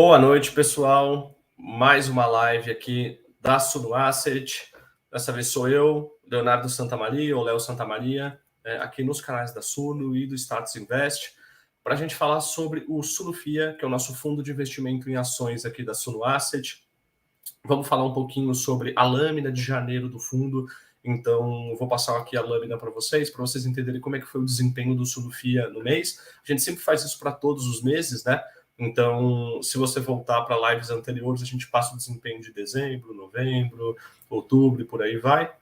Boa noite, pessoal. Mais uma live aqui da Suno Asset. Dessa vez sou eu, Leonardo Santamaria, ou Léo Santamaria, aqui nos canais da Suno e do Status Invest, para a gente falar sobre o Sunofia, que é o nosso fundo de investimento em ações aqui da Suno Asset. Vamos falar um pouquinho sobre a lâmina de janeiro do fundo. Então, vou passar aqui a lâmina para vocês entenderem como é que foi o desempenho do Sunofia no mês. A gente sempre faz isso para todos os meses, né? Então, se você voltar para lives anteriores, a gente passa o desempenho de dezembro, novembro, outubro e por aí vai.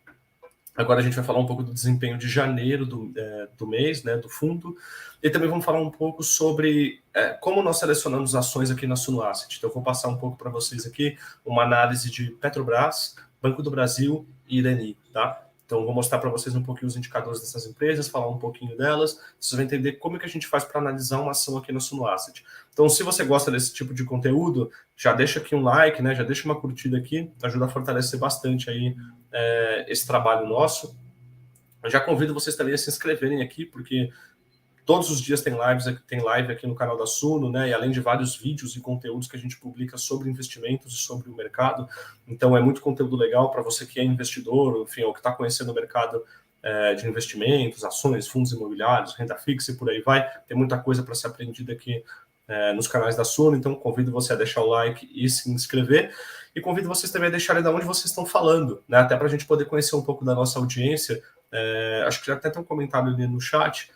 Agora a gente vai falar um pouco do desempenho de janeiro do mês, né, do fundo. E também vamos falar um pouco sobre como nós selecionamos ações aqui na Suno Asset. Então, eu vou passar um pouco para vocês aqui uma análise de Petrobras, Banco do Brasil e Irani, tá? Então, vou mostrar para vocês um pouquinho os indicadores dessas empresas, falar um pouquinho delas. Vocês vão entender como é que a gente faz para analisar uma ação aqui na Suno Asset. Então, se você gosta desse tipo de conteúdo, já deixa aqui um like, né? Já deixa uma curtida aqui, ajuda a fortalecer bastante aí esse trabalho nosso. Eu já convido vocês também a se inscreverem aqui, porque todos os dias tem live aqui no canal da Suno, né? E além de vários vídeos e conteúdos que a gente publica sobre investimentos e sobre o mercado. Então é muito conteúdo legal para você que é investidor, enfim, ou que está conhecendo o mercado de investimentos, ações, fundos imobiliários, renda fixa e por aí vai. Tem muita coisa para ser aprendida aqui nos canais da Suno, então convido você a deixar o like e se inscrever. E convido vocês também a deixarem de onde vocês estão falando, né? Até para a gente poder conhecer um pouco da nossa audiência. Acho que já até tem um comentário ali no chat.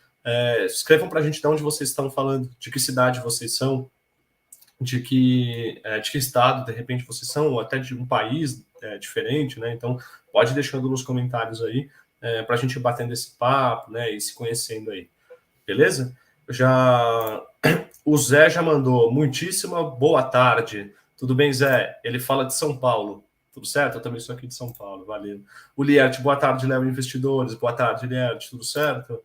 Escrevam para a gente de onde vocês estão falando, de que cidade vocês são, de que estado, de repente, vocês são, ou até de um país diferente, né? Então, pode ir deixando nos comentários aí, para a gente ir batendo esse papo, né? E se conhecendo aí. Beleza? O Zé já mandou muitíssima boa tarde. Tudo bem, Zé? Ele fala de São Paulo. Tudo certo? Eu também sou aqui de São Paulo, valeu. O Lierte, boa tarde, Léo Investidores. Boa tarde, Lierte, tudo certo?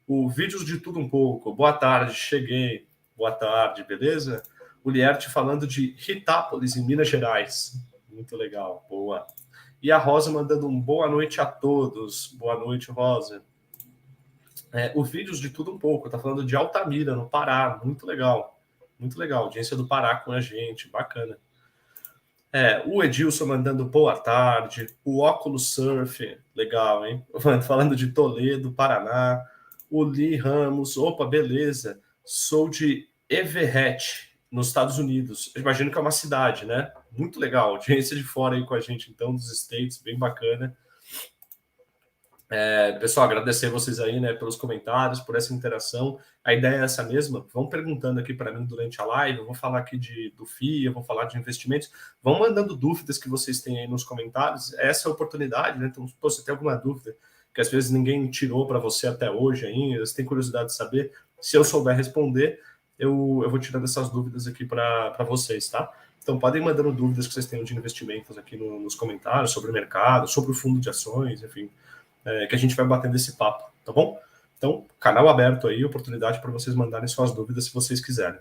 O Vídeos de Tudo Um Pouco. Boa tarde, cheguei. Boa tarde, beleza? O Lierte falando de Ritápolis, em Minas Gerais. Muito legal, boa. E a Rosa mandando um boa noite a todos. Boa noite, Rosa. O Vídeos de Tudo Um Pouco, tá falando de Altamira, no Pará. Muito legal. Muito legal. Audiência do Pará com a gente, bacana. O Edilson mandando boa tarde. O Óculos Surf, legal, hein? Falando de Toledo, Paraná. O Lee Ramos, opa, beleza. Sou de Everett, nos Estados Unidos. Eu imagino que é uma cidade, né? Muito legal. Audiência de fora aí com a gente, então, dos States, bem bacana. Pessoal, agradecer vocês aí, né, pelos comentários, por essa interação. A ideia é essa mesma. Vão perguntando aqui para mim durante a live. Eu vou falar aqui do FII, eu vou falar de investimentos. Vão mandando dúvidas que vocês têm aí nos comentários. Essa é a oportunidade, né? Então, se tem alguma dúvida que às vezes ninguém tirou para você até hoje ainda, você tem curiosidade de saber, se eu souber responder, eu vou tirando essas dúvidas aqui para vocês, tá? Então, podem mandando dúvidas que vocês tenham de investimentos aqui nos comentários, sobre o mercado, sobre o fundo de ações, enfim. Que a gente vai batendo esse papo, tá bom? Então, canal aberto aí, oportunidade para vocês mandarem suas dúvidas se vocês quiserem.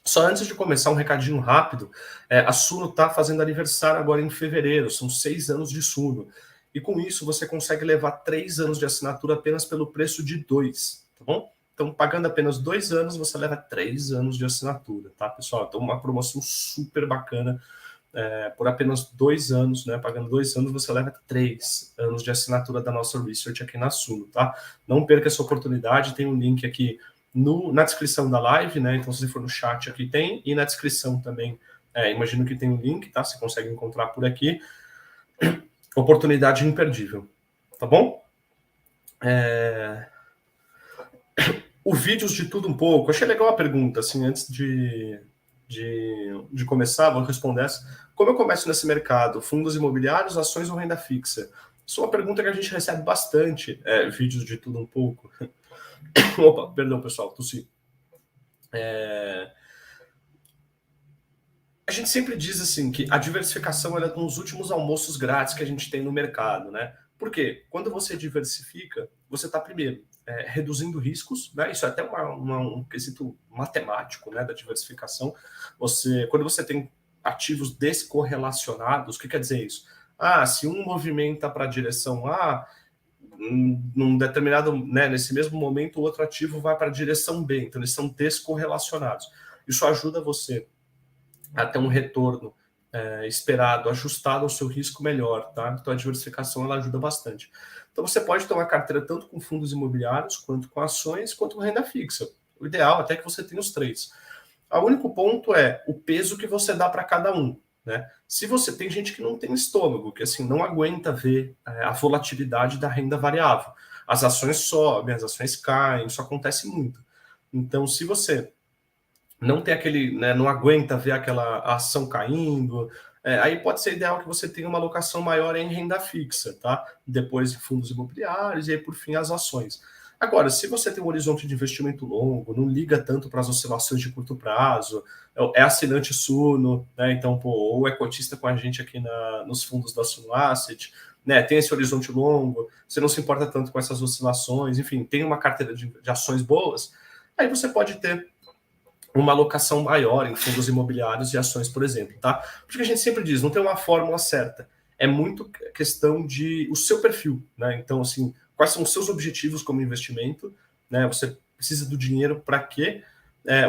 Só antes de começar, um recadinho rápido. A Suno está fazendo aniversário agora em fevereiro, são 6 anos de Suno. E com isso, você consegue levar 3 anos de assinatura apenas pelo preço de 2, tá bom? Então, pagando apenas 2 anos, você leva 3 anos de assinatura, tá, pessoal? Então, uma promoção super bacana. Por apenas 2 anos, né? Pagando 2 anos, você leva 3 anos de assinatura da nossa research aqui na Suno, tá? Não perca essa oportunidade, tem um link aqui na descrição da live, né? Então, se você for no chat aqui, tem, e na descrição também, imagino que tem um link, tá? Você consegue encontrar por aqui. Oportunidade imperdível, tá bom? O Vídeos de Tudo Um Pouco. Achei legal a pergunta, assim, antes de começar, vou responder essa. Como eu começo nesse mercado? Fundos imobiliários, ações ou renda fixa? Isso é uma pergunta que a gente recebe bastante, Vídeos de Tudo Um Pouco. Opa, perdão, pessoal, tossi. A gente sempre diz assim que a diversificação é um dos últimos almoços grátis que a gente tem no mercado, né? Por quê? Quando você diversifica, você está primeiro reduzindo riscos, né? Isso é até um quesito matemático, né, da diversificação. Quando você tem ativos descorrelacionados, o que quer dizer isso? Se um movimenta para a direção A, num determinado, né, nesse mesmo momento, o outro ativo vai para a direção B. Então, eles são descorrelacionados. Isso ajuda você até um retorno esperado, ajustado ao seu risco melhor, tá? Então a diversificação ela ajuda bastante. Então você pode ter uma carteira tanto com fundos imobiliários, quanto com ações, quanto com renda fixa. O ideal até que você tenha os três. O único ponto é o peso que você dá para cada um, né? Se você tem gente que não tem estômago, que assim não aguenta ver a volatilidade da renda variável. As ações sobem, as ações caem, isso acontece muito. Então, se você não tem aquele, né, não aguenta ver aquela ação caindo, aí pode ser ideal que você tenha uma alocação maior em renda fixa, tá? Depois fundos imobiliários e aí por fim as ações. Agora, se você tem um horizonte de investimento longo, não liga tanto para as oscilações de curto prazo, é assinante Suno, né? Então, pô, ou é cotista com a gente aqui nos fundos da Suno Asset, né? Tem esse horizonte longo, você não se importa tanto com essas oscilações, enfim, tem uma carteira de ações boas, aí você pode ter uma alocação maior em fundos imobiliários e ações, por exemplo, tá? Porque a gente sempre diz, não tem uma fórmula certa. É muito questão de o seu perfil, né? Então, assim, quais são os seus objetivos como investimento, né? Você precisa do dinheiro para quê?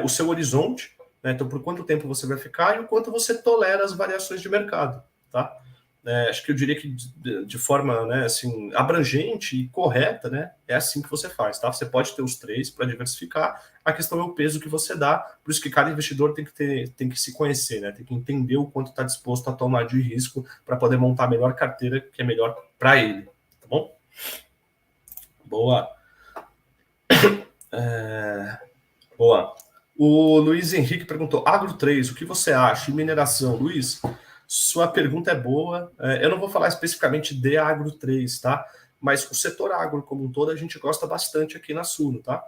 O seu horizonte, né? Então, por quanto tempo você vai ficar e o quanto você tolera as variações de mercado, tá? Acho que eu diria que de forma, né, assim, abrangente e correta, né, é assim que você faz, tá? Você pode ter os três para diversificar, a questão é o peso que você dá, por isso que cada investidor tem que se conhecer, né, tem que entender o quanto está disposto a tomar de risco para poder montar a melhor carteira que é melhor para ele, tá bom? Boa. Boa. O Luiz Henrique perguntou, Agro 3, o que você acha? E mineração? Luiz, sua pergunta é boa. Eu não vou falar especificamente de Agro 3, tá? Mas o setor agro como um todo a gente gosta bastante aqui na Suno, tá?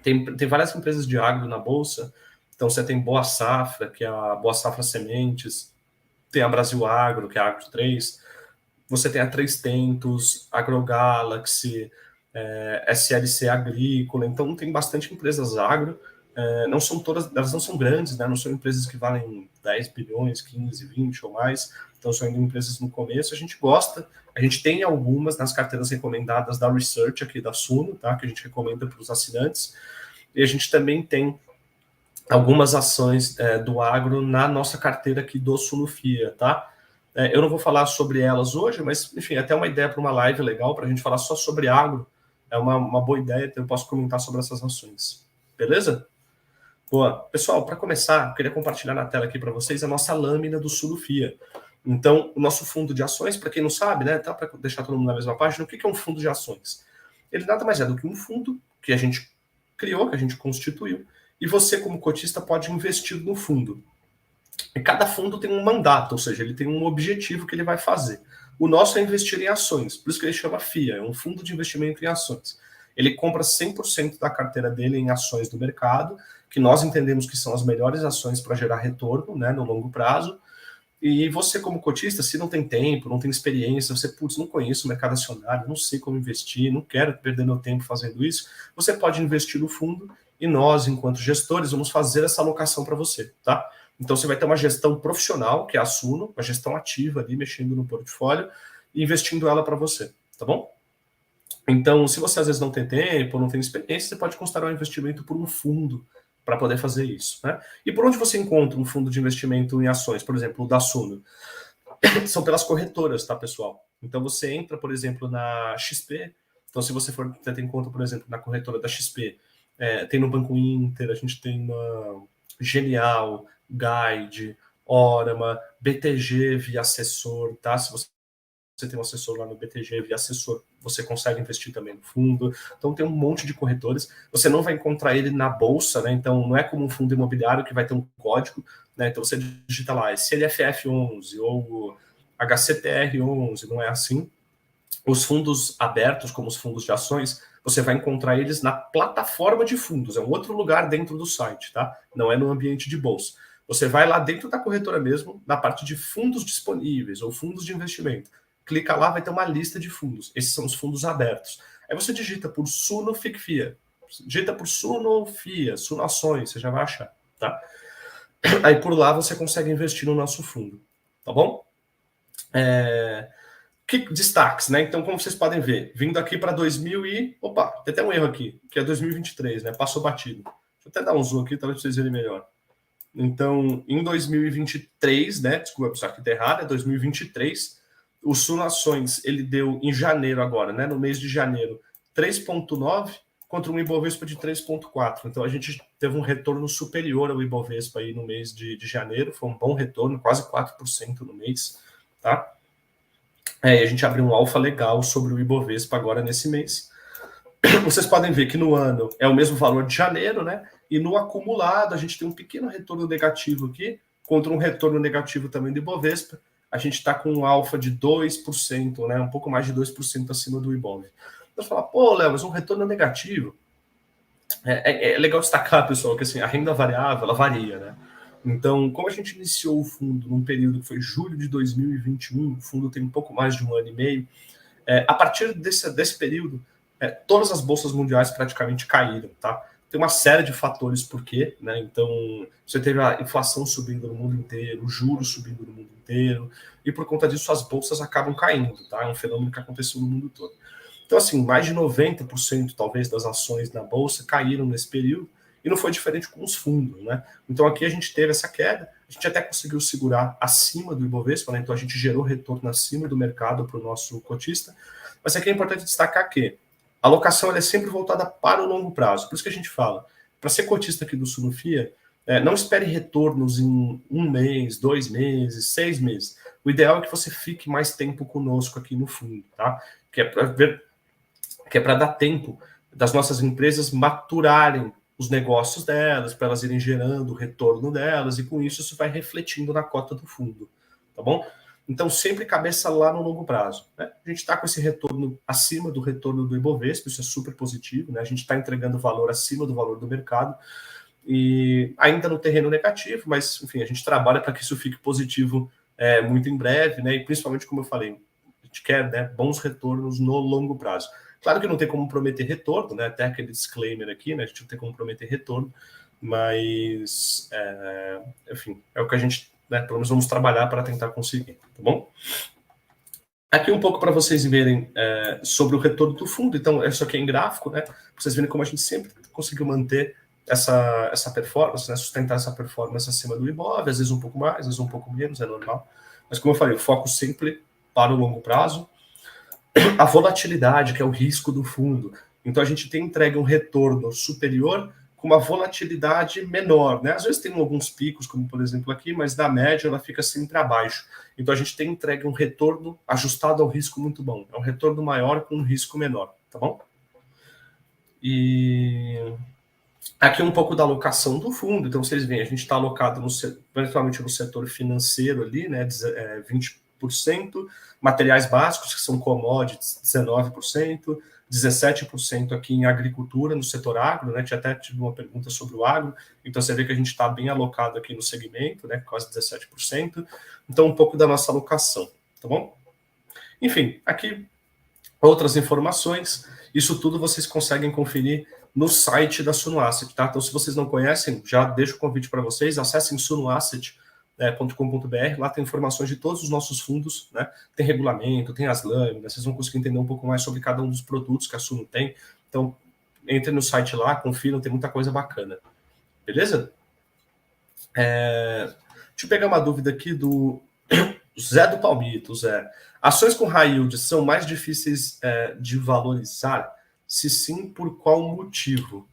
Tem várias empresas de agro na Bolsa. Então você tem Boa Safra, que é a Boa Safra Sementes. Tem a Brasil Agro, que é a Agro 3. Você tem a Três Tentos, AgroGalaxy, SLC Agrícola. Então tem bastante empresas agro. Não são todas, elas não são grandes, né? Não são empresas que valem 10 bilhões, 15, 20 ou mais. Então são ainda empresas no começo. A gente gosta, a gente tem algumas nas carteiras recomendadas da Research aqui da Suno, tá? Que a gente recomenda para os assinantes. E a gente também tem algumas ações do agro na nossa carteira aqui do Sunofia, tá? Eu não vou falar sobre elas hoje, mas, enfim, até uma ideia para uma live legal, para a gente falar só sobre agro. É uma boa ideia, então eu posso comentar sobre essas ações. Beleza? Boa. Pessoal, para começar, eu queria compartilhar na tela aqui para vocês a nossa lâmina do Sunofia. Então, o nosso fundo de ações, para quem não sabe, né, tá, para deixar todo mundo na mesma página, o que é um fundo de ações? Ele nada mais é do que um fundo que a gente criou, que a gente constituiu, e você, como cotista, pode investir no fundo. E cada fundo tem um mandato, ou seja, ele tem um objetivo que ele vai fazer. O nosso é investir em ações, por isso que ele chama FIA, é um fundo de investimento em ações. Ele compra 100% da carteira dele em ações do mercado, que nós entendemos que são as melhores ações para gerar retorno, né, no longo prazo. E você, como cotista, se não tem tempo, não tem experiência, você, putz, não conheço o mercado acionário, não sei como investir, não quero perder meu tempo fazendo isso, você pode investir no fundo e nós, enquanto gestores, vamos fazer essa alocação para você, tá? Então, você vai ter uma gestão profissional, que é a Suno, uma gestão ativa ali, mexendo no portfólio e investindo ela para você, tá bom? Então, se você às vezes não tem tempo, não tem experiência, você pode considerar um investimento por um fundo para poder fazer isso, né? E por onde você encontra um fundo de investimento em ações, por exemplo, o da Suno? São pelas corretoras, tá, pessoal? Então você entra, por exemplo, na XP. Então, se você for ter em conta, por exemplo, na corretora da XP, tem no Banco Inter, a gente tem na Genial, Guide, Orama, BTG via assessor, tá? Se você tem um assessor lá no BTG via assessor, você consegue investir também no fundo. Então tem um monte de corretores. Você não vai encontrar ele na bolsa, né? Então não é como um fundo imobiliário que vai ter um código, né? Então você digita lá, é CLFF11 ou HCTR11, não é assim. Os fundos abertos, como os fundos de ações, você vai encontrar eles na plataforma de fundos, é um outro lugar dentro do site, tá? Não é no ambiente de bolsa. Você vai lá dentro da corretora mesmo, na parte de fundos disponíveis ou fundos de investimento. Clica lá, vai ter uma lista de fundos. Esses são os fundos abertos. Aí você digita por Suno FICFIA. Digita por Suno FIA, Suno Ações, você já vai achar, tá? Aí por lá você consegue investir no nosso fundo, tá bom? Que destaques, né? Então, como vocês podem ver, vindo aqui para 2000 e... Opa, tem até um erro aqui, que é 2023, né? Passou batido. Deixa eu até dar um zoom aqui, talvez vocês verem melhor. Então, em 2023, né? Desculpa, pessoal, aqui tá errado, é 2023. O Suno Ações, ele deu em janeiro agora, né? No mês de janeiro, 3,9 contra um Ibovespa de 3,4. Então, a gente teve um retorno superior ao Ibovespa aí no mês de janeiro. Foi um bom retorno, quase 4% no mês, tá? E a gente abriu um alfa legal sobre o Ibovespa agora nesse mês. Vocês podem ver que no ano é o mesmo valor de janeiro, né? E no acumulado a gente tem um pequeno retorno negativo aqui, contra um retorno negativo também do Ibovespa. A gente está com um alfa de 2%, né? Um pouco mais de 2% acima do Ibov. Então você fala, pô, Léo, mas um retorno negativo. É legal destacar, pessoal, que assim, a renda variável, ela varia, né? Então, como a gente iniciou o fundo num período que foi julho de 2021, o fundo tem um pouco mais de um ano e meio, a partir desse período, todas as bolsas mundiais praticamente caíram, tá? Tem uma série de fatores por quê, né? Então, você teve a inflação subindo no mundo inteiro, os juros subindo no mundo inteiro, e por conta disso as bolsas acabam caindo, tá? É um fenômeno que aconteceu no mundo todo. Então, assim, mais de 90% talvez das ações na bolsa caíram nesse período, e não foi diferente com os fundos, né? Então aqui a gente teve essa queda, a gente até conseguiu segurar acima do Ibovespa, né? Então a gente gerou retorno acima do mercado para o nosso cotista, mas aqui é importante destacar que a alocação ela é sempre voltada para o longo prazo, por isso que a gente fala, para ser cotista aqui do Sunofia, não espere retornos em 1 mês, 2 meses, 6 meses. O ideal é que você fique mais tempo conosco aqui no fundo, tá? Que é para dar tempo das nossas empresas maturarem os negócios delas, para elas irem gerando o retorno delas, e com isso vai refletindo na cota do fundo, tá bom? Então, sempre cabeça lá no longo prazo, né? A gente está com esse retorno acima do retorno do Ibovespa, isso é super positivo, né? A gente está entregando valor acima do valor do mercado, e ainda no terreno negativo, mas, enfim, a gente trabalha para que isso fique positivo muito em breve, né? E principalmente, como eu falei, a gente quer, né, bons retornos no longo prazo. Claro que não tem como prometer retorno, né? Até aquele disclaimer aqui, né? A gente não tem como prometer retorno, mas, enfim, é o que a gente, né, pelo menos vamos trabalhar para tentar conseguir, tá bom? Aqui um pouco para vocês verem sobre o retorno do fundo. Então, isso aqui é em gráfico, né? Para vocês verem como a gente sempre conseguiu manter essa performance, né? Sustentar essa performance acima do Ibov, às vezes um pouco mais, às vezes um pouco menos, é normal. Mas como eu falei, o foco sempre para o longo prazo. A volatilidade, que é o risco do fundo. Então a gente tem entregue um retorno superior com uma volatilidade menor, né? Às vezes tem alguns picos, como por exemplo aqui, mas da média ela fica sempre abaixo. Então a gente tem entregue um retorno ajustado ao risco muito bom. É um retorno maior com um risco menor, tá bom? E aqui um pouco da alocação do fundo. Então vocês veem, a gente está alocado principalmente no setor financeiro ali, né? 20%, materiais básicos, que são commodities, 19%, 17% aqui em agricultura, no setor agro, né? Tinha até tido uma pergunta sobre o agro, então você vê que a gente está bem alocado aqui no segmento, né? Quase 17%. Então, um pouco da nossa alocação, tá bom? Enfim, aqui outras informações, isso tudo vocês conseguem conferir no site da Suno Asset, tá? Então, se vocês não conhecem, já deixo o convite para vocês, acessem sunoasset.com.br, lá tem informações de todos os nossos fundos, né? Tem regulamento, tem as lâminas, vocês vão conseguir entender um pouco mais sobre cada um dos produtos que a Suno tem. Então, entrem no site lá, confiram, tem muita coisa bacana. Beleza? Deixa eu pegar uma dúvida aqui do Zé do Palmito, Zé. Ações com high yield são mais difíceis de valorizar? Se sim, por qual motivo?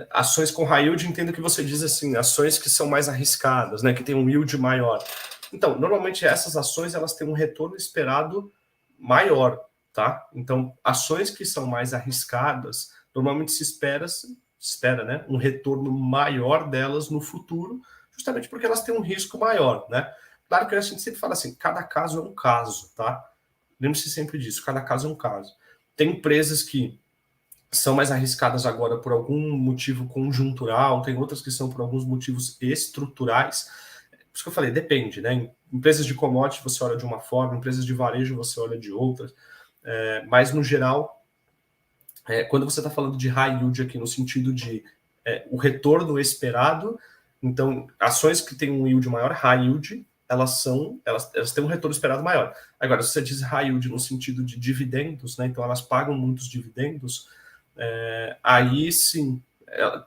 Ações com high yield, entendo que você diz assim, ações que são mais arriscadas, né, que tem um yield maior. Então, normalmente essas ações elas têm um retorno esperado maior, tá? Então, ações que são mais arriscadas, normalmente se espera, né, um retorno maior delas no futuro, justamente porque elas têm um risco maior, né? Claro que a gente sempre fala assim, cada caso é um caso, tá? Lembre-se sempre disso, cada caso é um caso. Tem empresas que são mais arriscadas agora por algum motivo conjuntural, tem outras que são por alguns motivos estruturais. Por isso que eu falei, depende, né? Em empresas de commodity você olha de uma forma, empresas de varejo você olha de outra, mas no geral, quando você está falando de high yield aqui, no sentido de o retorno esperado, então ações que têm um yield maior, high yield, elas têm um retorno esperado maior. Agora, se você diz high yield no sentido de dividendos, né? Então elas pagam muitos dividendos, aí sim,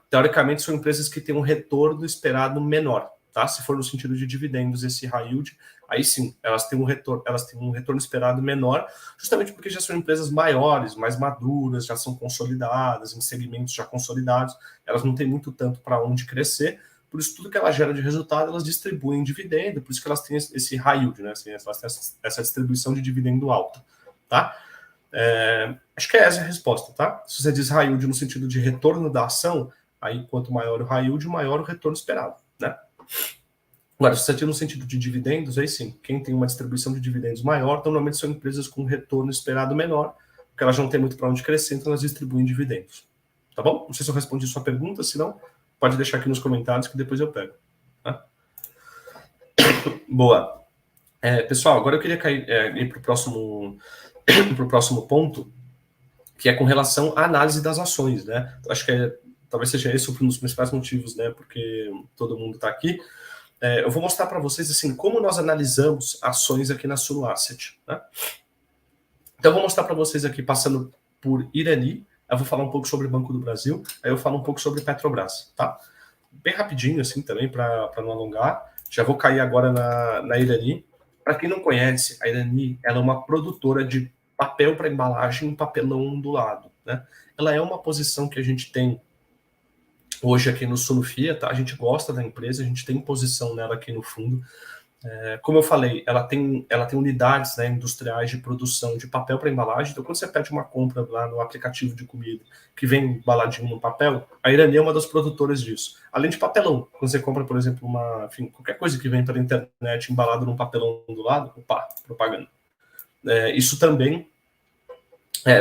teoricamente são empresas que têm um retorno esperado menor, tá? Se for no sentido de dividendos, esse high yield, aí sim, elas têm um retorno esperado menor, justamente porque já são empresas maiores, mais maduras, já são consolidadas, em segmentos já consolidados, elas não têm muito tanto para onde crescer, por isso tudo que ela gera de resultado, elas distribuem em dividendo, por isso que elas têm esse high yield, né? Assim, elas têm essa distribuição de dividendo alta, tá? Acho que é essa a resposta, tá? Se você diz high yield no sentido de retorno da ação, aí quanto maior o high yield, maior o retorno esperado, né? Agora, se você tira no sentido de dividendos, aí sim, quem tem uma distribuição de dividendos maior, então, normalmente são empresas com retorno esperado menor, porque elas não têm muito para onde crescer, então elas distribuem dividendos. Tá bom? Não sei se eu respondi sua pergunta, se não, pode deixar aqui nos comentários que depois eu pego. Tá? Boa. Pessoal, agora eu queria ir para o próximo ponto, que é com relação à análise das ações, né? Acho que talvez seja esse um dos principais motivos, né? Porque todo mundo está aqui. Eu vou mostrar para vocês assim como nós analisamos ações aqui na Suno Asset. Né? Então eu vou mostrar para vocês aqui passando por Irani. Eu vou falar um pouco sobre Banco do Brasil. Aí eu falo um pouco sobre Petrobras, tá? Bem rapidinho assim também para não alongar. Já vou cair agora na Irani. Para quem não conhece, a Irani ela é uma produtora de papel para embalagem e papelão ondulado, né? Ela é uma posição que a gente tem hoje aqui no Sunofia, tá? A gente gosta da empresa, a gente tem posição nela aqui no fundo. Como eu falei, ela tem unidades, né, industriais de produção de papel para embalagem. Então, quando você pede uma compra lá no aplicativo de comida que vem embaladinho no papel, a Irani é uma das produtoras disso. Além de papelão, quando você compra, por exemplo, qualquer coisa que vem pela internet embalado num papelão do lado, opa, propaganda. Isso também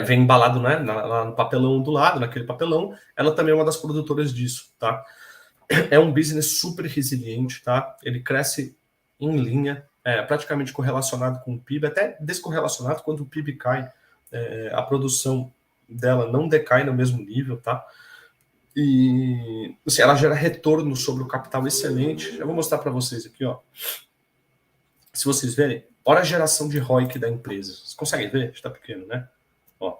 vem embalado, né, lá no papelão do lado, naquele papelão. Ela também é uma das produtoras disso, tá? É um business super resiliente, tá? Ele cresce em linha, praticamente correlacionado com o PIB, até descorrelacionado. Quando o PIB cai, a produção dela não decai no mesmo nível, tá? E assim, ela gera retorno sobre o capital excelente. Eu vou mostrar para vocês aqui, ó. Se vocês verem, olha a geração de ROIC da empresa. Vocês conseguem ver? Está pequeno, né? Ó,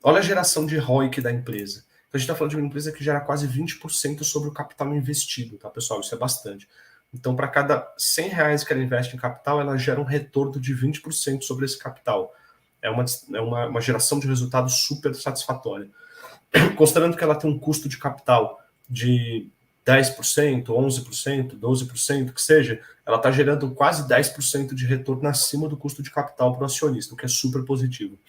olha a geração de ROIC da empresa. Então, a gente está falando de uma empresa que gera quase 20% sobre o capital investido, tá, pessoal? Isso é bastante. Então, para cada R$100 que ela investe em capital, ela gera um retorno de 20% sobre esse capital. É uma geração de resultado super satisfatória. Considerando que ela tem um custo de capital de 10%, 11%, 12%, que seja, ela está gerando quase 10% de retorno acima do custo de capital para o acionista, o que é super positivo.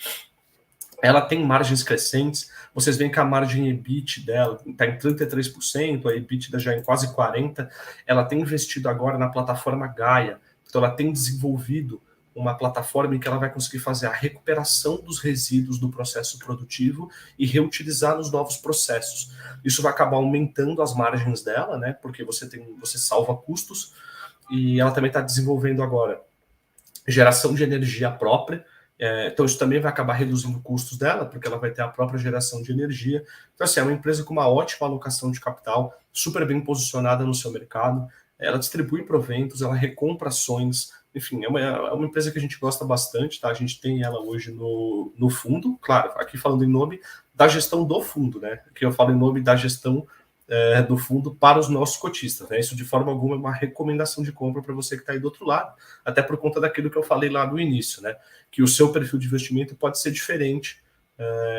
Ela tem margens crescentes, vocês veem que a margem EBIT dela está em 33%, a EBITDA já em quase 40%, ela tem investido agora na plataforma Gaia, então ela tem desenvolvido uma plataforma em que ela vai conseguir fazer a recuperação dos resíduos do processo produtivo e reutilizar nos novos processos. Isso vai acabar aumentando as margens dela, né? Porque você salva custos, e ela também está desenvolvendo agora geração de energia própria. Então isso também vai acabar reduzindo custos dela, porque ela vai ter a própria geração de energia. Então assim, é uma empresa com uma ótima alocação de capital, super bem posicionada no seu mercado, ela distribui proventos, ela recompra ações, enfim, é uma empresa que a gente gosta bastante, tá? A gente tem ela hoje no fundo, claro, aqui falando em nome da gestão do fundo, né? Aqui eu falo em nome da gestão do fundo para os nossos cotistas, né? Isso de forma alguma é uma recomendação de compra para você que está aí do outro lado, até por conta daquilo que eu falei lá no início, né? Que o seu perfil de investimento pode ser diferente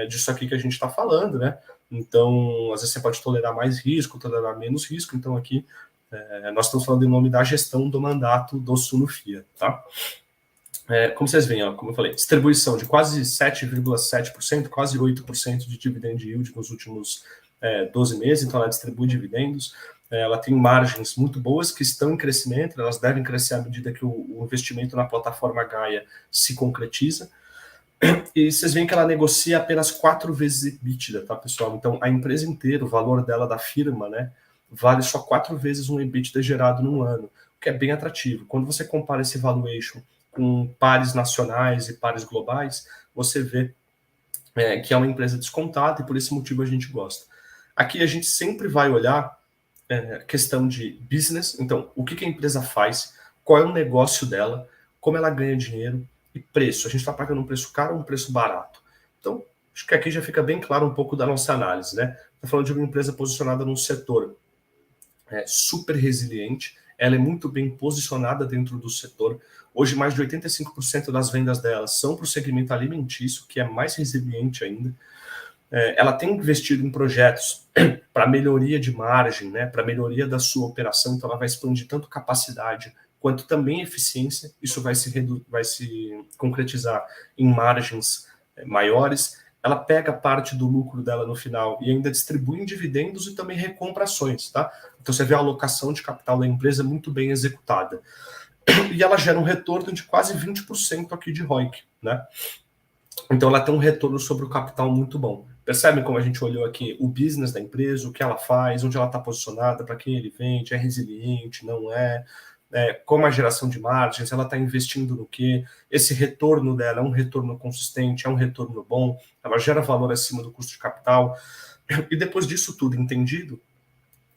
disso aqui que a gente está falando, né? Então, às vezes você pode tolerar mais risco, tolerar menos risco, então aqui nós estamos falando em nome da gestão do mandato do Sunofia, tá? Como vocês veem, ó, como eu falei, distribuição de quase 7,7%, quase 8% de dividend yield nos últimos 12 meses, então ela distribui dividendos, ela tem margens muito boas que estão em crescimento, elas devem crescer à medida que o investimento na plataforma Gaia se concretiza, e vocês veem que ela negocia apenas 4 vezes EBITDA, tá, pessoal? Então a empresa inteira, o valor dela da firma, né, vale só 4 vezes um EBITDA gerado num ano, o que é bem atrativo. Quando você compara esse valuation com pares nacionais e pares globais, você vê que é uma empresa descontada, e por esse motivo a gente gosta. Aqui a gente sempre vai olhar questão de business, então o que a empresa faz, qual é o negócio dela, como ela ganha dinheiro e preço. A gente está pagando um preço caro ou um preço barato? Então, Acho que aqui já fica bem claro um pouco da nossa análise, né? Está falando de uma empresa posicionada num setor super resiliente, ela é muito bem posicionada dentro do setor. Hoje, mais de 85% das vendas dela são para o segmento alimentício, que é mais resiliente ainda. Ela tem investido em projetos para melhoria de margem, né, para melhoria da sua operação, então ela vai expandir tanto capacidade quanto também eficiência. Isso vai se concretizar em margens maiores. Ela pega parte do lucro dela no final e ainda distribui em dividendos e também recompra ações, tá? Então você vê a alocação de capital da empresa muito bem executada. E ela gera um retorno de quase 20% aqui de ROIC, né? Então ela tem um retorno sobre o capital muito bom. Percebem como a gente olhou aqui o business da empresa, o que ela faz, onde ela está posicionada, para quem ele vende, é resiliente, não é, como a geração de margens, ela está investindo no quê? Esse retorno dela é um retorno consistente, é um retorno bom, ela gera valor acima do custo de capital. E depois disso tudo entendido,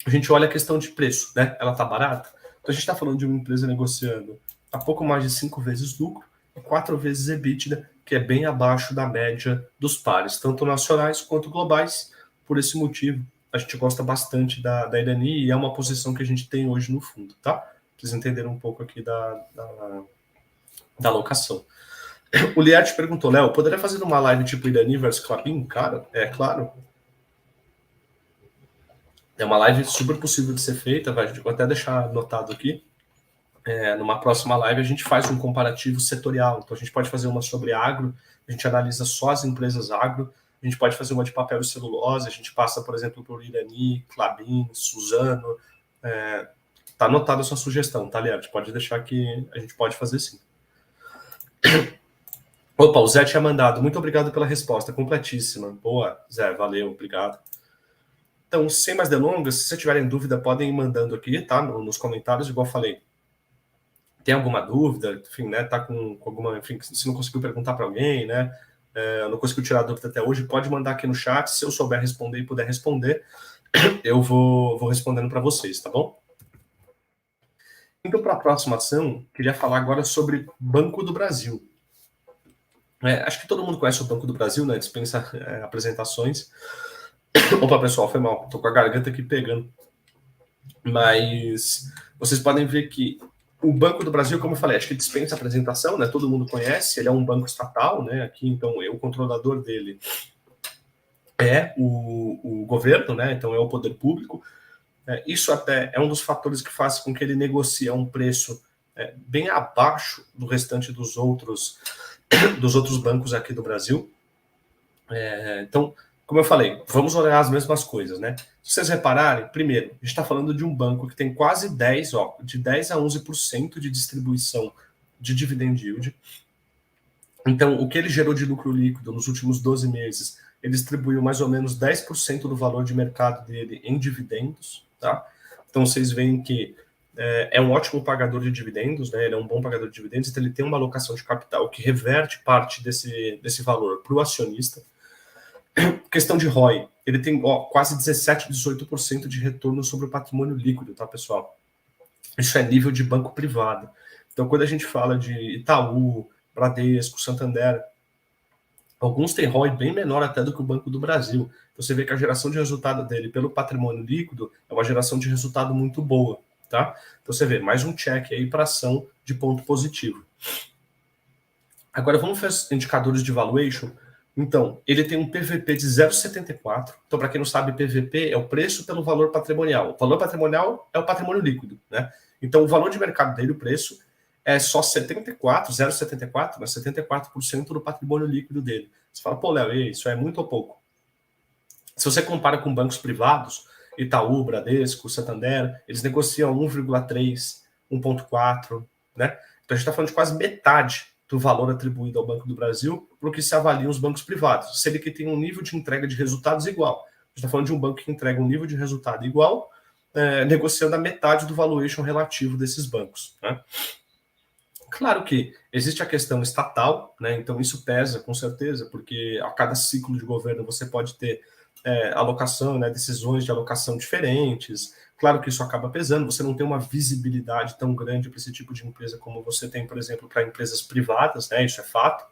a gente olha a questão de preço, né? Ela está barata? Então a gente está falando de uma empresa negociando a pouco mais de 5 vezes lucro e 4 vezes EBITDA, que é bem abaixo da média dos pares, tanto nacionais quanto globais. Por esse motivo, a gente gosta bastante da Irani e é uma posição que a gente tem hoje no fundo, tá? Vocês entenderam um pouco aqui da alocação. O Liette perguntou, Léo, poderia fazer uma live tipo Irani versus Klabin? Cara, é claro. É uma live super possível de ser feita, vou até deixar anotado aqui. Numa próxima live a gente faz um comparativo setorial. Então a gente pode fazer uma sobre agro, a gente analisa só as empresas agro, a gente pode fazer uma de papel e celulose, a gente passa, por exemplo, por Irani, Klabin, Suzano. Tá anotada a sua sugestão, tá, Liette? Pode deixar que a gente pode fazer sim. Opa, o Zé tinha mandado. Muito obrigado pela resposta, completíssima. Boa, Zé, valeu, obrigado. Então, sem mais delongas, se vocês tiverem dúvida, podem ir mandando aqui, tá? Nos comentários, igual eu falei. Tem alguma dúvida, enfim, né? Tá com alguma, enfim, se não conseguiu perguntar para alguém, né? Não conseguiu tirar a dúvida até hoje, pode mandar aqui no chat. Se eu souber responder e puder responder, eu vou respondendo para vocês, tá bom? Então, para a próxima ação, queria falar agora sobre Banco do Brasil. Acho que todo mundo conhece o Banco do Brasil, né? Dispensa apresentações. Opa, pessoal, foi mal. Tô com a garganta aqui pegando. Mas vocês podem ver que o Banco do Brasil, como eu falei, acho que dispensa apresentação, né? Todo mundo conhece, ele é um banco estatal, né? Aqui, então, o controlador dele é o governo, né? Então, é o poder público. Isso até é um dos fatores que faz com que ele negocie a um preço bem abaixo do restante dos outros bancos aqui do Brasil. Então, como eu falei, vamos olhar as mesmas coisas, né? Se vocês repararem, primeiro, a gente está falando de um banco que tem quase 10, de 10 a 11% de distribuição de dividend yield. Então, o que ele gerou de lucro líquido nos últimos 12 meses, ele distribuiu mais ou menos 10% do valor de mercado dele em dividendos, tá? Então, vocês veem que é um ótimo pagador de dividendos, né? Ele é um bom pagador de dividendos, então ele tem uma alocação de capital que reverte parte desse valor para o acionista. Questão de ROI, ele tem quase 17, 18% de retorno sobre o patrimônio líquido, tá, pessoal? Isso é nível de banco privado. Então, quando a gente fala de Itaú, Bradesco, Santander, alguns têm ROI bem menor até do que o Banco do Brasil. Você vê que a geração de resultado dele pelo patrimônio líquido é uma geração de resultado muito boa, tá? Então você vê, mais um check aí para ação de ponto positivo. Agora vamos ver os indicadores de valuation. Então, ele tem um PVP de 0,74. Então, para quem não sabe, PVP é o preço pelo valor patrimonial. O valor patrimonial é o patrimônio líquido, né? Então, o valor de mercado dele, o preço, é só 0,74, mas 74% do patrimônio líquido dele. Você fala, pô, Léo, isso é muito ou pouco? Se você compara com bancos privados, Itaú, Bradesco, Santander, eles negociam 1,3, 1,4, né? Então, a gente está falando de quase metade do valor atribuído ao Banco do Brasil para o que se avaliam os bancos privados. Se ele que tem um nível de entrega de resultados igual. A gente está falando de um banco que entrega um nível de resultado igual, negociando a metade do valuation relativo desses bancos, né? Claro que existe a questão estatal, né? Então isso pesa com certeza, porque a cada ciclo de governo você pode ter alocação, né, decisões de alocação diferentes. Claro que isso acaba pesando, você não tem uma visibilidade tão grande para esse tipo de empresa como você tem, por exemplo, para empresas privadas, né, isso é fato.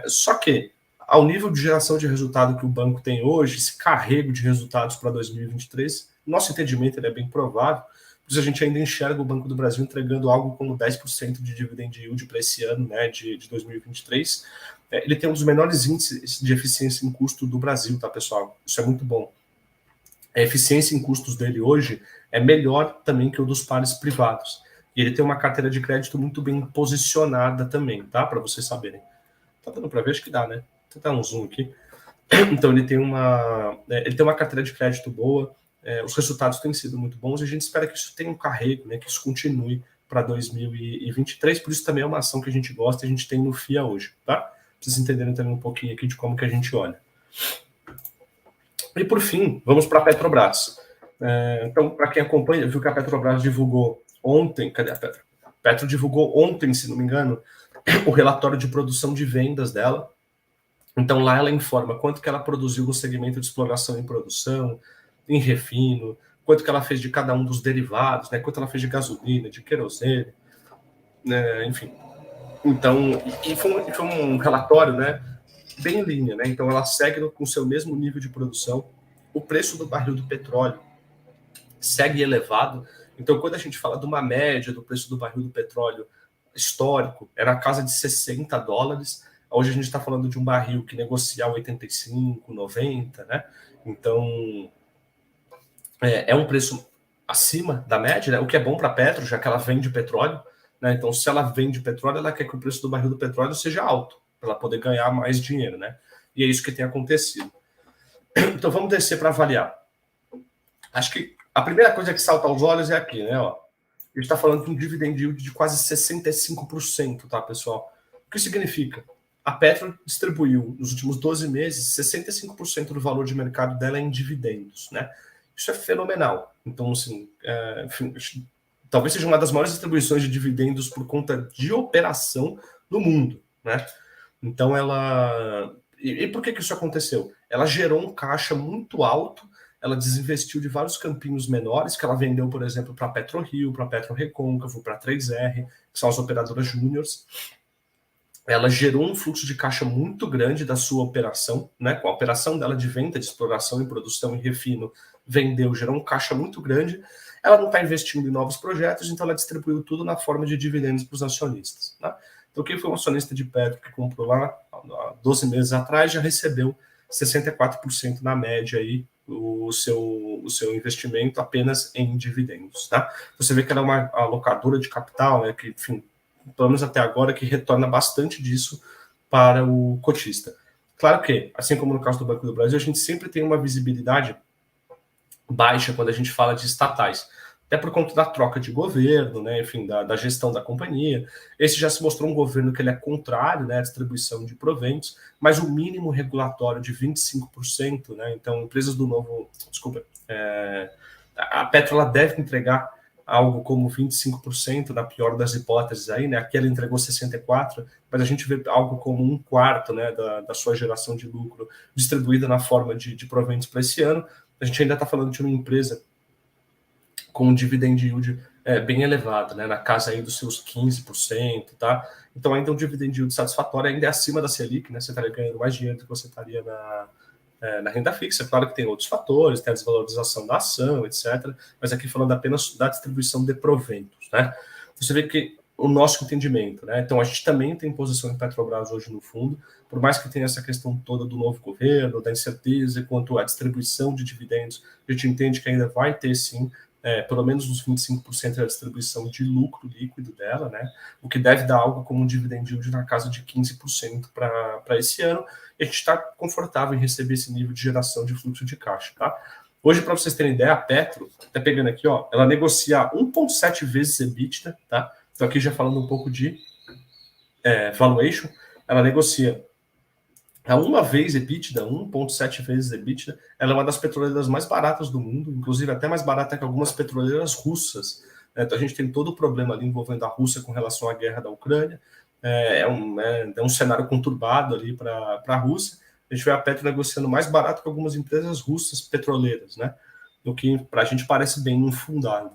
Só que ao nível de geração de resultado que o banco tem hoje, esse carrego de resultados para 2023, nosso entendimento ele é bem provável, pois a gente ainda enxerga o Banco do Brasil entregando algo como 10% de dividend yield para esse ano, né, de 2023. Ele tem um dos menores índices de eficiência em custo do Brasil, tá, pessoal? Isso é muito bom. A eficiência em custos dele hoje é melhor também que o dos pares privados. E ele tem uma carteira de crédito muito bem posicionada também, tá? Para vocês saberem. Tá dando para ver? Acho que dá, né? Vou tentar um zoom aqui. Então ele tem uma carteira de crédito boa, os resultados têm sido muito bons e a gente espera que isso tenha um carrego, né, que isso continue para 2023, por isso também é uma ação que a gente gosta e a gente tem no FIA hoje, tá? Pra vocês entenderem também um pouquinho aqui de como que a gente olha. E por fim, vamos para a Petrobras. Então, para quem acompanha, viu que a Petrobras divulgou ontem, cadê a Petro? A Petro divulgou ontem, se não me engano, o relatório de produção de vendas dela. Então lá ela informa quanto que ela produziu no segmento de exploração e produção, em refino, quanto que ela fez de cada um dos derivados, né? Quanto ela fez de gasolina, de querosene, né? Enfim. Então, e foi um relatório, né, bem em linha, né? Então ela segue com o seu mesmo nível de produção. O preço do barril do petróleo segue elevado. Então, quando a gente fala de uma média do preço do barril do petróleo histórico, era a casa de $60. Hoje a gente está falando de um barril que negocia 85, 90, né? Então, é um preço acima da média, né? O que é bom para a Petro, já que ela vende petróleo, né? Então, se ela vende petróleo, ela quer que o preço do barril do petróleo seja alto, para ela poder ganhar mais dinheiro, né? E é isso que tem acontecido. Então, vamos descer para avaliar. Acho que a primeira coisa que salta aos olhos é aqui, né? Ó. A gente está falando de um dividend yield de quase 65%, tá, pessoal? O que significa? A Petro distribuiu, nos últimos 12 meses, 65% do valor de mercado dela em dividendos, né? Isso é fenomenal. Então, assim, talvez seja uma das maiores distribuições de dividendos por conta de operação no mundo, né? Então, ela... E por que isso aconteceu? Ela gerou um caixa muito alto, ela desinvestiu de vários campinhos menores, que ela vendeu, por exemplo, para a PetroRio, para a PetroRecôncavo, para a 3R, que são as operadoras júniores. Ela gerou um fluxo de caixa muito grande da sua operação, né? Com a operação dela de venda, de exploração e produção e refino, vendeu, gerou um caixa muito grande. Ela não está investindo em novos projetos, então ela distribuiu tudo na forma de dividendos para os acionistas, né? Então, quem foi um acionista de Petro que comprou lá há 12 meses atrás já recebeu 64% na média aí o seu investimento apenas em dividendos, tá? Você vê que ela é uma alocadora de capital, né, que, enfim, pelo menos até agora, que retorna bastante disso para o cotista. Claro que, assim como no caso do Banco do Brasil, a gente sempre tem uma visibilidade baixa quando a gente fala de estatais, até por conta da troca de governo, né, enfim, da gestão da companhia. Esse já se mostrou um governo que ele é contrário, né, à distribuição de proventos, mas o mínimo regulatório de 25%, né, então empresas do novo, desculpa, a Petro ela deve entregar algo como 25%, na pior das hipóteses aí, né, aqui ela entregou 64%, mas a gente vê algo como um quarto, né, da sua geração de lucro distribuída na forma de proventos para esse ano. A gente ainda está falando de uma empresa com um dividend yield bem elevado, né, na casa aí dos seus 15%, tá? Então ainda um dividend yield satisfatório, ainda é acima da Selic, né, você estaria ganhando mais dinheiro do que você estaria na renda fixa. Claro que tem outros fatores, tem a desvalorização da ação, etc. Mas aqui falando apenas da distribuição de proventos, né? Você vê que o nosso entendimento, né? Então a gente também tem posição em Petrobras hoje no fundo, por mais que tenha essa questão toda do novo governo, da incerteza quanto à distribuição de dividendos, a gente entende que ainda vai ter sim pelo menos uns 25% da distribuição de lucro líquido dela, né? O que deve dar algo como um dividend yield na casa de 15% para esse ano. E a gente está confortável em receber esse nível de geração de fluxo de caixa, tá? Hoje, para vocês terem ideia, a Petro, tá pegando aqui, ó, ela negocia 1,7 vezes EBITDA, tá? Então aqui já falando um pouco de valuation, ela negocia a uma vez EBITDA, 1,7 vezes EBITDA. Ela é uma das petroleiras mais baratas do mundo, inclusive até mais barata que algumas petroleiras russas. Então a gente tem todo o problema ali envolvendo a Rússia com relação à guerra da Ucrânia. É um cenário conturbado ali para a Rússia. A gente vê a Petro negociando mais barato que algumas empresas russas petroleiras, né? O que para a gente parece bem infundado.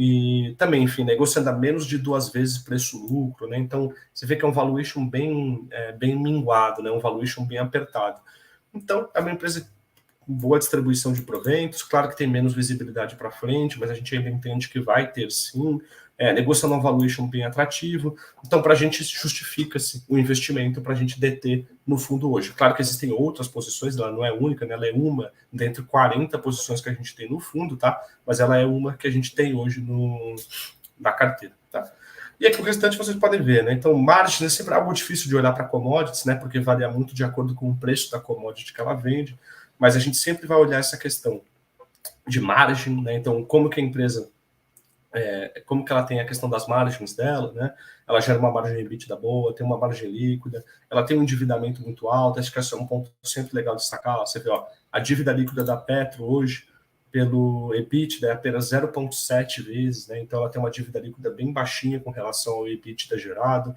e também, enfim, negociando a menos de 2 vezes preço-lucro, né? Então, você vê que é um valuation bem minguado, né? Um valuation bem apertado. Então, é uma empresa com boa distribuição de proventos, claro que tem menos visibilidade para frente, mas a gente ainda entende que vai ter sim, negociando um valuation bem atrativo. Então, para a gente, justifica-se o investimento para a gente deter no fundo hoje. Claro que existem outras posições, ela não é única, né? Ela é uma dentre 40 posições que a gente tem no fundo, tá? Mas ela é uma que a gente tem hoje na carteira, tá? E aqui o restante vocês podem ver, né? Então, margem é sempre algo difícil de olhar para commodities, né? Porque varia muito de acordo com o preço da commodity que ela vende, mas a gente sempre vai olhar essa questão de margem, né? Então, como que a empresa, como que ela tem a questão das margens dela, né? Ela gera uma margem EBITDA boa, tem uma margem líquida, ela tem um endividamento muito alto, acho que esse é um ponto sempre legal de destacar. Você vê, ó, a dívida líquida da Petro hoje, pelo EBITDA, é apenas 0,7 vezes, né? Então ela tem uma dívida líquida bem baixinha com relação ao EBITDA gerado.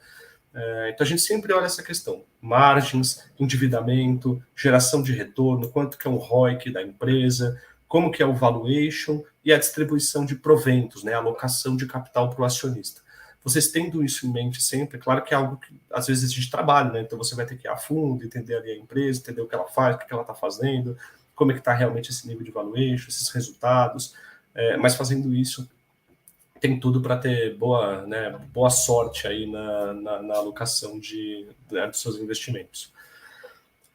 Então a gente sempre olha essa questão: margens, endividamento, geração de retorno, quanto que é o ROIC da empresa, como que é o valuation e a distribuição de proventos, né? A alocação de capital para o acionista. Vocês tendo isso em mente sempre, claro que é algo que às vezes a gente trabalha, né? Então você vai ter que ir a fundo, entender ali a empresa, entender o que ela faz, o que ela está fazendo, como é que está realmente esse nível de valuation, esses resultados, mas fazendo isso tem tudo para ter boa sorte aí na alocação dos seus investimentos.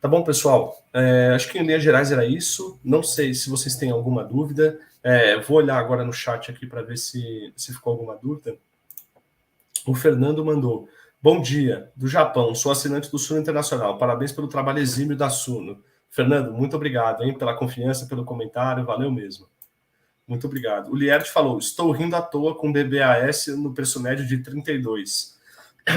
Tá bom, pessoal? Acho que em linhas gerais era isso. Não sei se vocês têm alguma dúvida. Vou olhar agora no chat aqui para ver se ficou alguma dúvida. O Fernando mandou: bom dia, do Japão, sou assinante do Suno Internacional. Parabéns pelo trabalho exímio da Suno. Fernando, muito obrigado, hein, pela confiança, pelo comentário, valeu mesmo. Muito obrigado. O Lierte falou: estou rindo à toa com BBAS no preço médio de 32.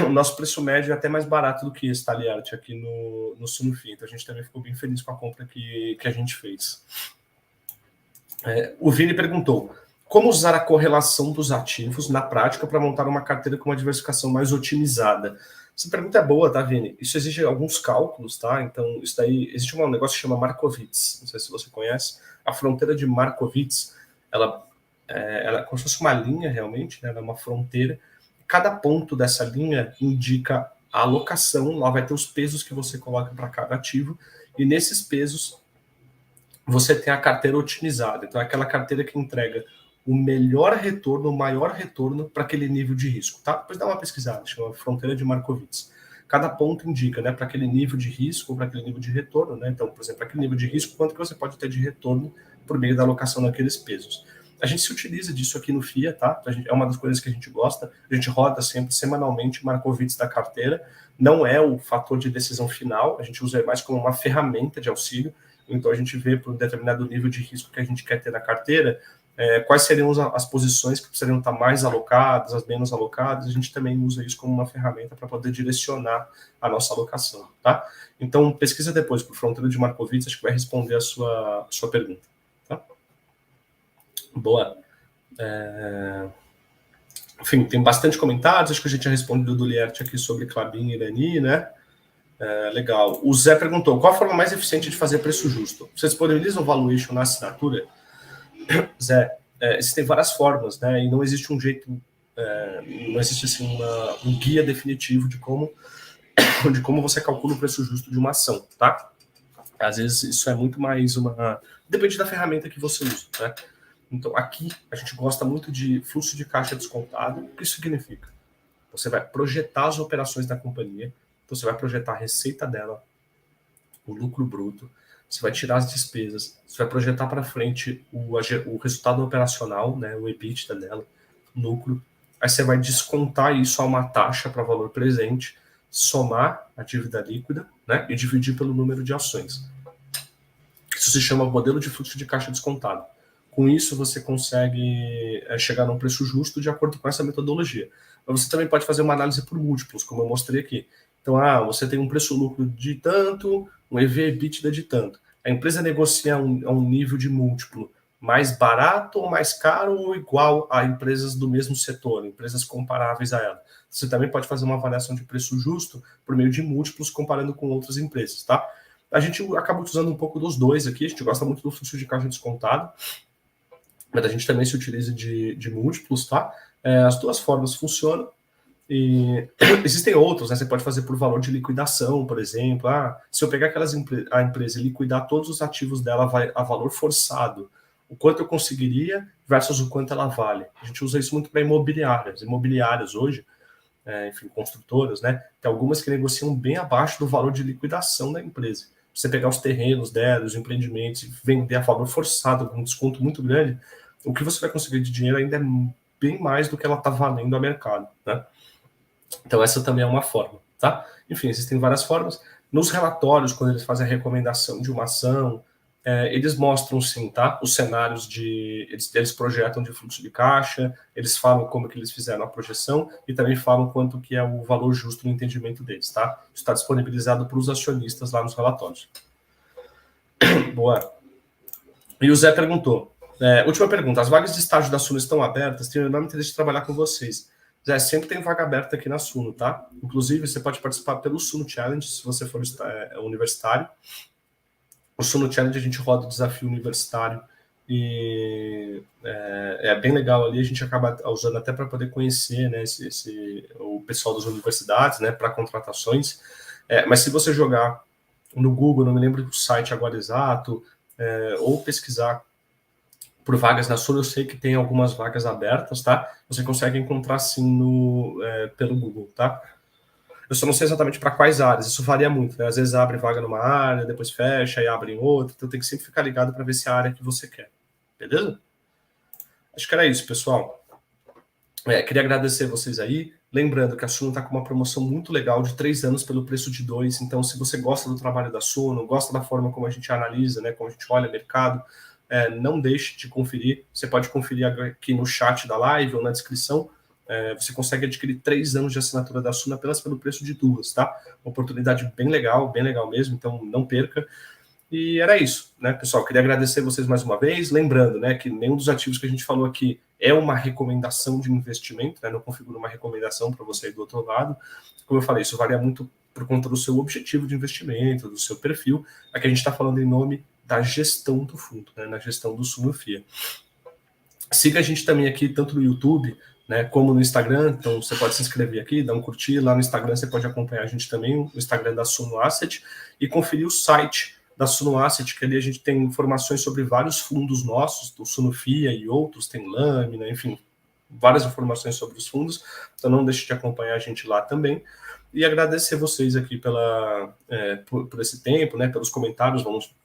O nosso preço médio é até mais barato do que esse, tá, Lierte, aqui no Sunfin. Então a gente também ficou bem feliz com a compra que a gente fez. O Vini perguntou: como usar a correlação dos ativos na prática para montar uma carteira com uma diversificação mais otimizada? Essa pergunta é boa, tá, Vini? Isso exige alguns cálculos, tá? Então, isso daí, existe um negócio que chama Markowitz, não sei se você conhece. A fronteira de Markowitz, ela é como se fosse uma linha, realmente, né? Ela é uma fronteira. Cada ponto dessa linha indica a alocação, lá vai ter os pesos que você coloca para cada ativo, e nesses pesos você tem a carteira otimizada. Então, é aquela carteira que entrega o melhor retorno, o maior retorno para aquele nível de risco, tá? Depois dá uma pesquisada, chama fronteira de Markowitz. Cada ponto indica, né, para aquele nível de risco ou para aquele nível de retorno, né? Então, por exemplo, para aquele nível de risco, quanto que você pode ter de retorno por meio da alocação naqueles pesos. A gente se utiliza disso aqui no FIA, tá? É uma das coisas que a gente gosta. A gente roda sempre, semanalmente, Markowitz da carteira. Não é o fator de decisão final, a gente usa mais como uma ferramenta de auxílio. Então, a gente vê por um determinado nível de risco que a gente quer ter na carteira, quais seriam as posições que precisariam estar mais alocadas, as menos alocadas. A gente também usa isso como uma ferramenta para poder direcionar a nossa alocação, tá? Então, pesquisa depois por fronteira de Markowitz, acho que vai responder a sua pergunta, tá? Boa. Enfim, tem bastante comentários, acho que a gente já respondeu do Lierte aqui sobre Klabin e Irani, né? Legal. O Zé perguntou: qual a forma mais eficiente de fazer preço justo? Você disponibiliza o valuation na assinatura? Zé, existem várias formas, né? E não existe um jeito, não existe assim um guia definitivo de como você calcula o preço justo de uma ação, tá? Às vezes isso é muito mais depende da ferramenta que você usa, né? Então aqui a gente gosta muito de fluxo de caixa descontado. O que isso significa? Você vai projetar as operações da companhia, então você vai projetar a receita dela, o lucro bruto, você vai tirar as despesas, você vai projetar para frente o resultado operacional, né, o EBITDA dela, lucro, aí você vai descontar isso a uma taxa para valor presente, somar a dívida líquida, né, e dividir pelo número de ações. Isso se chama modelo de fluxo de caixa descontado. Com isso, você consegue chegar num preço justo de acordo com essa metodologia. Mas você também pode fazer uma análise por múltiplos, como eu mostrei aqui. Então, você tem um preço-lucro de tanto, um EV/EBITDA de tanto. A empresa negocia a um nível de múltiplo mais barato ou mais caro ou igual a empresas do mesmo setor, empresas comparáveis a ela. Você também pode fazer uma avaliação de preço justo por meio de múltiplos comparando com outras empresas, tá? A gente acaba usando um pouco dos dois aqui, a gente gosta muito do fluxo de caixa descontado. mas a gente também se utiliza de múltiplos, tá? As duas formas funcionam. E existem outros, né? Você pode fazer por valor de liquidação, por exemplo. Se eu pegar a empresa e liquidar todos os ativos dela a valor forçado, o quanto eu conseguiria versus o quanto ela vale. A gente usa isso muito para imobiliárias. Imobiliárias hoje, enfim, construtoras, né? Tem algumas que negociam bem abaixo do valor de liquidação da empresa. Você pegar os terrenos dela, os empreendimentos, e vender a valor forçado, com um desconto muito grande, o que você vai conseguir de dinheiro ainda é bem mais do que ela está valendo a mercado, né? Então, essa também é uma forma, tá? Enfim, existem várias formas. Nos relatórios, quando eles fazem a recomendação de uma ação, eles mostram, sim, tá? Os cenários eles projetam de fluxo de caixa, eles falam como que eles fizeram a projeção e também falam quanto que é o valor justo no entendimento deles, tá? Isso está disponibilizado para os acionistas lá nos relatórios. Boa. E o Zé perguntou, última pergunta, as vagas de estágio da Suno estão abertas? Tenho enorme interesse de trabalhar com vocês. Zé, sempre tem vaga aberta aqui na Suno, tá? Inclusive, você pode participar pelo Suno Challenge, se você for universitário. O Suno Challenge a gente roda o desafio universitário e é bem legal ali, a gente acaba usando até para poder conhecer, né, o pessoal das universidades, né, para contratações. Mas se você jogar no Google, não me lembro do site agora exato, ou pesquisar por vagas na Suno, eu sei que tem algumas vagas abertas, tá? Você consegue encontrar sim pelo Google, tá? Eu só não sei exatamente para quais áreas, isso varia muito, né? Às vezes abre vaga numa área, depois fecha e abre em outra, então tem que sempre ficar ligado para ver se é a área que você quer, beleza? Acho que era isso, pessoal. Queria agradecer vocês aí, lembrando que a Suno está com uma promoção muito legal de 3 anos pelo preço de 2, então se você gosta do trabalho da Suno, gosta da forma como a gente analisa, né, como a gente olha o mercado, não deixe de conferir, você pode conferir aqui no chat da live ou na descrição, você consegue adquirir 3 anos de assinatura da Suno apenas pelo preço de 2, tá? Uma oportunidade bem legal mesmo, então não perca. E era isso, né, pessoal? Queria agradecer vocês mais uma vez, lembrando, né, que nenhum dos ativos que a gente falou aqui é uma recomendação de investimento, né? Não configura uma recomendação para você aí do outro lado. Como eu falei, isso varia muito por conta do seu objetivo de investimento, do seu perfil. Aqui a gente está falando em nome da gestão do fundo, né, na gestão do Suno FIA. Siga a gente também aqui, tanto no YouTube, né, como no Instagram, então você pode se inscrever aqui, dar um curtir, lá no Instagram você pode acompanhar a gente também, o Instagram da Suno Asset, e conferir o site da Suno Asset, que ali a gente tem informações sobre vários fundos nossos, do Suno FIA e outros, tem lâmina, enfim, várias informações sobre os fundos, então não deixe de acompanhar a gente lá também, e agradecer vocês aqui por esse tempo, né, pelos comentários,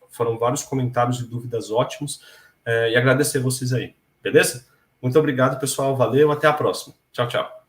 foram vários comentários e dúvidas ótimos, e agradecer vocês aí, beleza? Muito obrigado, pessoal, valeu, até a próxima. Tchau, tchau.